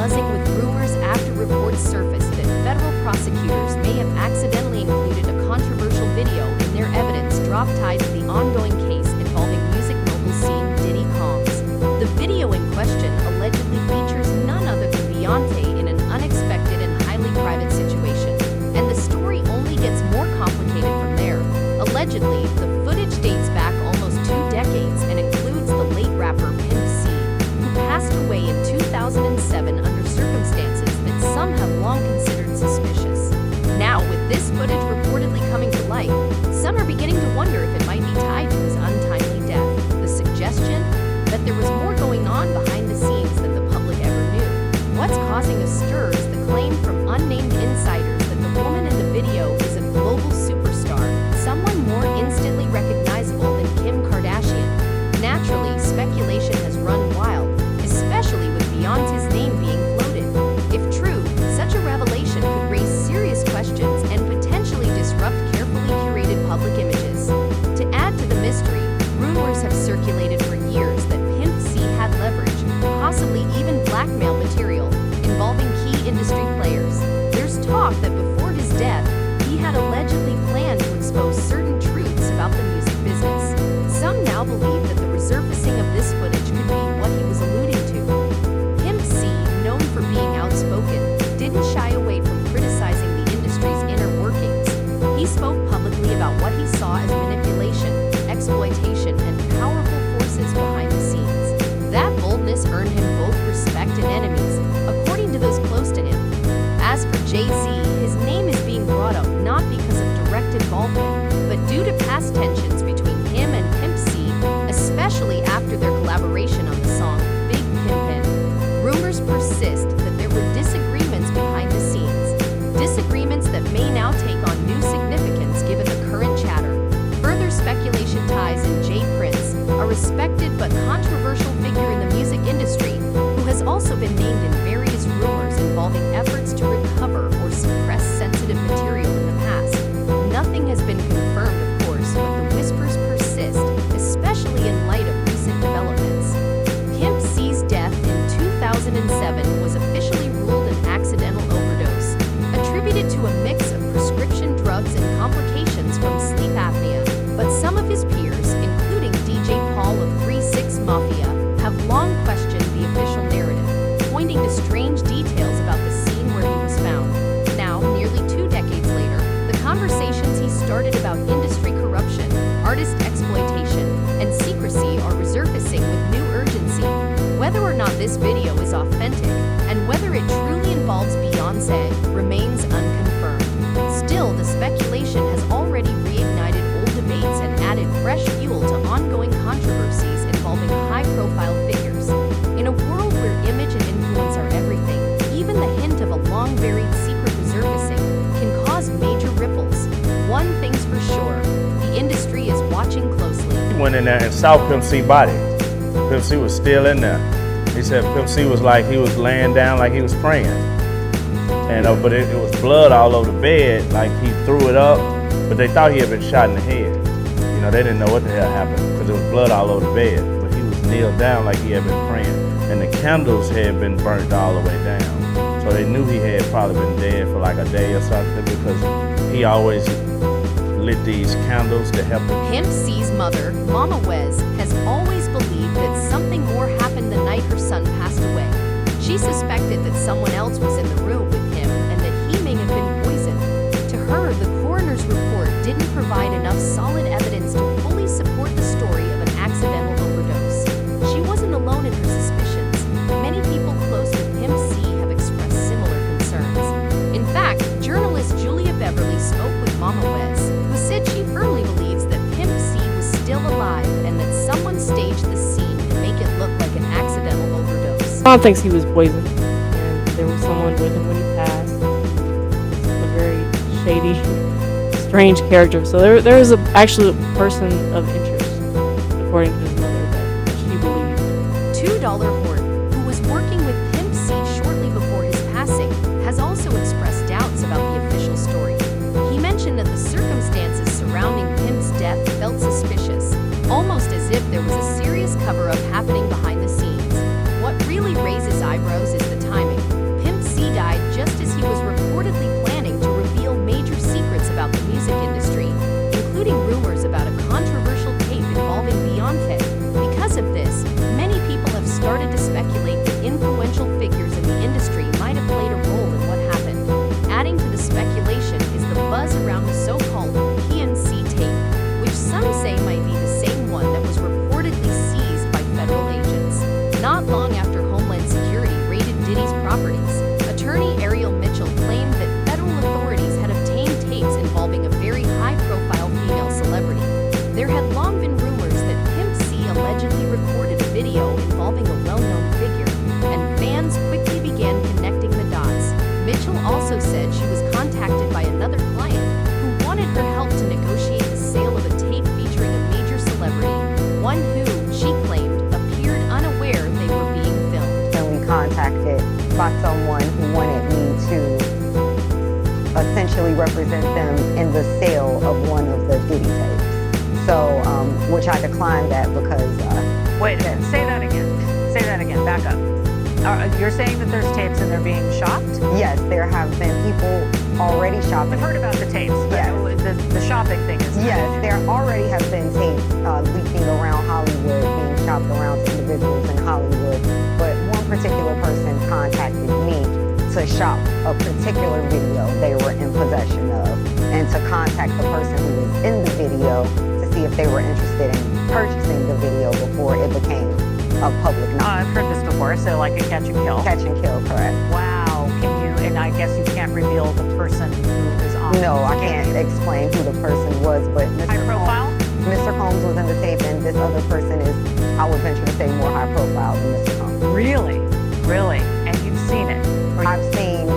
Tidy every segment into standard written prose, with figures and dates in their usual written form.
buzzing with rumors after reports surfaced that federal prosecutors may have accidentally included a controversial video in their evidence drop tied to the ongoing case involving music mogul scene Diddy Combs. The video in question allegedly features none other than Beyoncé in an unexpected and highly private situation, and the story only gets more complicated from there. Allegedly, the footage dates back almost 2 decades and includes the late rapper Pimp, who passed away in 2007 under circumstances that some have long considered suspicious. Now, with this footage reportedly coming to light, some are beginning to wonder if it might be tied to his untimely death. The suggestion that there was more going on behind the scenes than the public ever knew. What's causing a stir is the claim from unnamed insiders that the woman in the video is a global superstar, someone more instantly recognizable than Kim Kardashian. Naturally, speculation has run wild, especially with Beyoncé's name being floated. If true, such a revelation could raise serious questions and potentially disrupt carefully curated public images. To add to the mystery, rumors have circulated for years that Pimp C had leverage, possibly even blackmail material, involving key industry players. There's talk that before his death, he had allegedly planned to expose certain truths about the music business. Some now believe that the resurfacing of this footage could be what he was alluding to. Pimp C, known for being outspoken, didn't shy away from criticizing the industry's inner workings. He spoke publicly about what he saw as manipulation, exploitation, and powerful forces behind the scenes. That boldness earned him both respect and enemies, according to those close to him. As for Jay-Z, his name is being brought up not because of direct involvement, but due to past tensions between him and Pimp C, especially after their collaboration on the song Big Pimpin'. Rumors persist that there were disagreements behind the scenes, disagreements that may now take on new significance given the current chatter. Further speculation ties in Jay Prince, a respected but controversial figure in the music industry, who has also been named in various rumors involving efforts to recover or suppress sensitive material in the past. Nothing has been confirmed, of course, but the whispers persist, especially in light of recent developments. Pimp C's death in 2007 was officially ruled an accidental overdose, attributed to a mix of prescription drugs and complications from sleep apnea. But some of his peers, including DJ Paul of 3-6 Mafia, have long questioned the official narrative, pointing to strange details about the scene where he was found. Now, nearly 2 decades later, the conversations he started about industry corruption, artist exploitation, and secrecy are resurfacing with new urgency. Whether or not this video is authentic, and whether it truly involves Beyoncé, remains unconfirmed. Still, the speculation has already reignited old debates and added fresh fuel to ongoing controversies involving high-profile figures. In a world where image and influence are everything, even the hint of a long-buried secret resurfacing can cause major ripples. One thing's for sure, the industry is watching closely. He went in there and saw Pimp C body. Pimp C was still in there. He said Pimp C was like he was laying down like he was praying. And but it was blood all over the bed, like he threw it up, but they thought he had been shot in the head. You know, they didn't know what the hell happened because there was blood all over the bed, but he was kneeled down like he had been praying. And the candles had been burnt all the way down. So they knew he had probably been dead for like a day or something because he always lit these candles to help him. Pimp C's mother, Mama Wes, has always believed that something more happened the night her son passed away. She suspected that someone else was in the room with him and that he may have been poisoned. To her, the coroner's report didn't provide enough solid evidence to fully support the story of an accidental overdose. She wasn't alone in her suspicions. Many people close to Pimp C have expressed similar concerns. In fact, journalist Julia Beverly spoke with Mama Wes, who said she firmly believes that Pimp C was still alive and that someone staged the scene to make it look like an accidental overdose. Mom thinks he was poisoned, and there was someone with him when he passed. He's a very shady, strange character. So there was actually a person of interest, according to his mother, that she believed. $2 Hort, who was working with Pimp C shortly before his passing, has also expressed doubts about the official story. He mentioned that the circumstances surrounding Pimp's death felt suspicious, almost as if there was a serious cover-up happening behind the scenes. What really raises eyebrows is the timing. contacted by someone who wanted me to essentially represent them in the sale of one of the Diddy tapes. So, which I declined that because... Wait a minute, say that again. Say that again, back up. You're saying that there's tapes and they're being shopped? Yes, there have been people already shopping. I've heard about the tapes, but Yes. the shopping thing is... Yes, there already have been tapes leaking around Hollywood, being shopped around to individuals in Hollywood. But one particular person contacted me to shop a particular video they were in possession of, and to contact the person who was in the video to see if they were interested in purchasing the video before it became a public knowledge. I've heard this before, so like a catch and kill. Catch and kill, correct. Wow, and I guess you can't reveal the person who is on No, I the can't tape. explain who the person was, but High profile? Mr. Combs was in the tape, and this other person is, I would venture to say, more high profile than Mr. Combs. Really? Really? And you've seen it? I've seen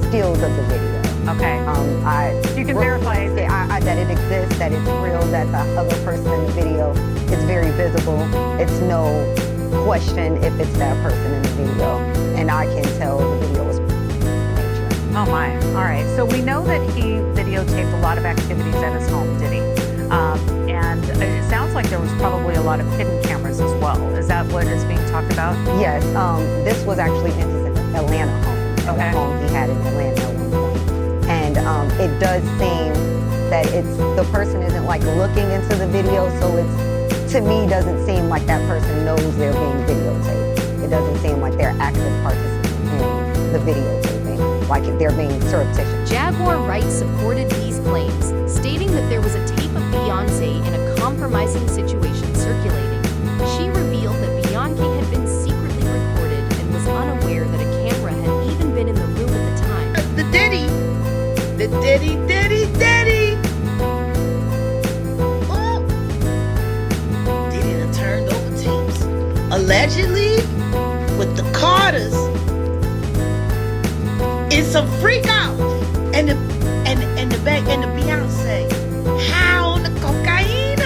stills of the video. Okay. You can verify it. That it exists, that it's real, that the other person in the video is very visible. It's no question if it's that person in the video, and I can tell the video is nature. Oh my, all right. So we know that he videotaped a lot of activities at his home, did he? And it sounds like there was probably a lot of hidden cameras as well. Is that what is being talked about? Yes, this was actually in his Atlanta home. Okay. The home he had in Atlanta at one point. And it does seem that the person isn't like looking into the video, so it's, to me, doesn't seem like that person knows they're being videotaped. It doesn't seem like they're active participants in the videotaping, like they're being surreptitious. Jaguar Wright supported these claims, stating that there was a tape of Beyoncé in a compromising situation circulating. She revealed that Beyoncé had been secretly recorded and was unaware that a camera had even been in the room at the time. The Diddy. Ooh. Diddy done turned over tapes. Allegedly, with the Carters. It's a freak out. And the Beyonce. How the cocaine.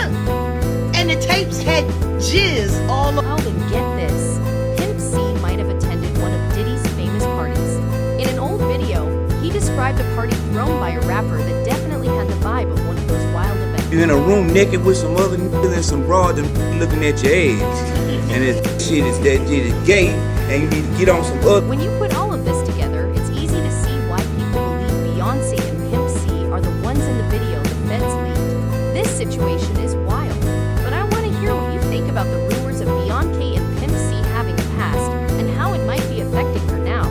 And the tapes had jizz all over. Oh, and get this. Pimp C might have attended one of Diddy's famous parties. In an old video, he described a party thrown by a rapper that definitely had the vibe of one of those wild events. You're in a room naked with some other niggas and some broad and looking at your ass. And this shit is that shit is gay, and you need to get on some other. When you put all of this together, it's easy to see why people believe Beyoncé and Pimp C are the ones in the video the feds leaked. This situation is wild, but I want to hear what you think about the rumors of Beyoncé and Pimp C having a past and how it might be affecting her now.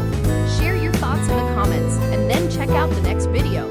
Share your thoughts in the comments and then check out the next video.